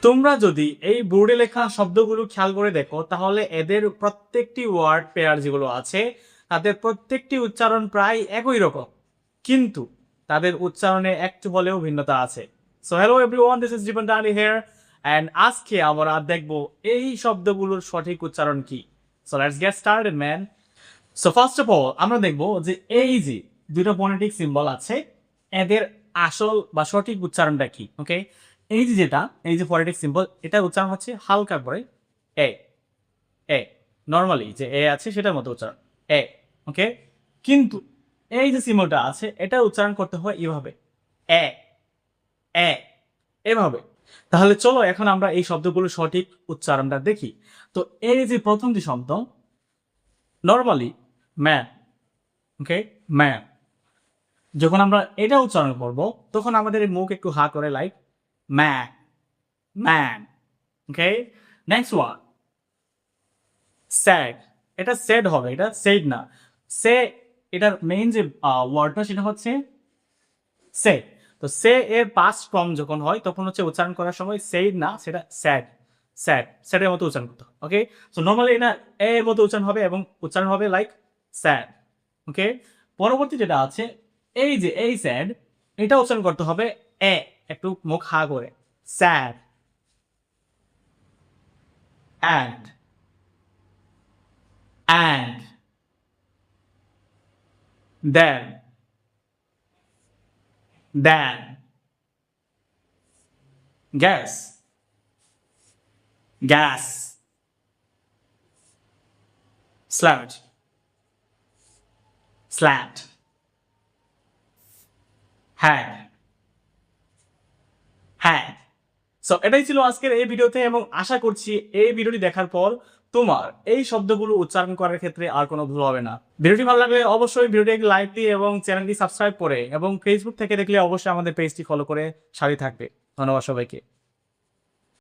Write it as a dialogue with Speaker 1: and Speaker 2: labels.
Speaker 1: তোমরা যদি এই বোর্ডে লেখা শব্দগুলো খেয়াল করে দেখো তাহলে এদের প্রত্যেকটি ওয়ার্ড পেয়ার যেগুলো আছে তাদের প্রত্যেকটি উচ্চারণ প্রায় একই রকম, কিন্তু তাদের উচ্চারণে একটু হলেও ভিন্নতা আছে। So hello everyone, this is Jibon Dali here and আজকে আমরা দেখব এই শব্দগুলোর সঠিক উচ্চারণ কি। So let's get started man. So first of all আমরা দেখব যে এই যে দুটো ফোনেটিক সিম্বল আছে এদের আসল বা সঠিক উচ্চারণটা কি। ওকে, এই যে যেটা এই যে ফোনেটিক সিম্বল এটা উচ্চারণ হচ্ছে হালকা করে এ এ, নর্মালি যে এ আছে সেটার মতো উচ্চারণ এ। ওকে, কিন্তু এই যে সিম্বলটা আছে এটা উচ্চারণ করতে হয় এভাবে এ এ, এভাবে। তাহলে চলো এখন আমরা এই শব্দগুলোর সঠিক উচ্চারণটা দেখি। তো এই যে প্রথম যে শব্দ নর্মালি ম্যান, ওকে ম্যান, যখন আমরা এটা উচ্চারণ করব তখন আমাদের মুখ একটু হা করে লাইক ম্যান ম্যান। ওকে, নেক্সট ওয়ান স্যাড, এটা স্যাড হবে, এটা সেড না। সে এটার মেইন যে ওয়ার্ডটা সেটা হচ্ছে সে। তো সে এর পাস্ট ফর্ম যখন হয় তখন হচ্ছে উচ্চারণ করার সময় সেইড না, সেটা স্যাড স্যাড স্যাডের মতো উচ্চারণ করতে। ওকে, সো নর্মালি এটা এর মতো উচ্চারণ হবে এবং উচ্চারণ হবে লাইক স্যাড। ওকে, পরবর্তী যেটা আছে এই যে এই স্যাড, এটা উচ্চারণ করতে হবে এ, একটু মুখ হা করে sad and and then then gas gas slat slat হ্যাঁ হ্যাঁ। সো এটাই ছিল আজকের এই ভিডিওতে এবং আশা করছি এই ভিডিওটি দেখার পর তোমার এই শব্দগুলো উচ্চারণ করার ক্ষেত্রে আর কোনো ভুল হবে না। ভিডিওটি ভালো লাগলে অবশ্যই ভিডিওটি লাইক দিয়ে এবং চ্যানেলটি সাবস্ক্রাইব করে এবং ফেসবুক থেকে দেখলে অবশ্যই আমাদের পেজটি ফলো করে সাথে থাকবে। ধন্যবাদ সবাইকে।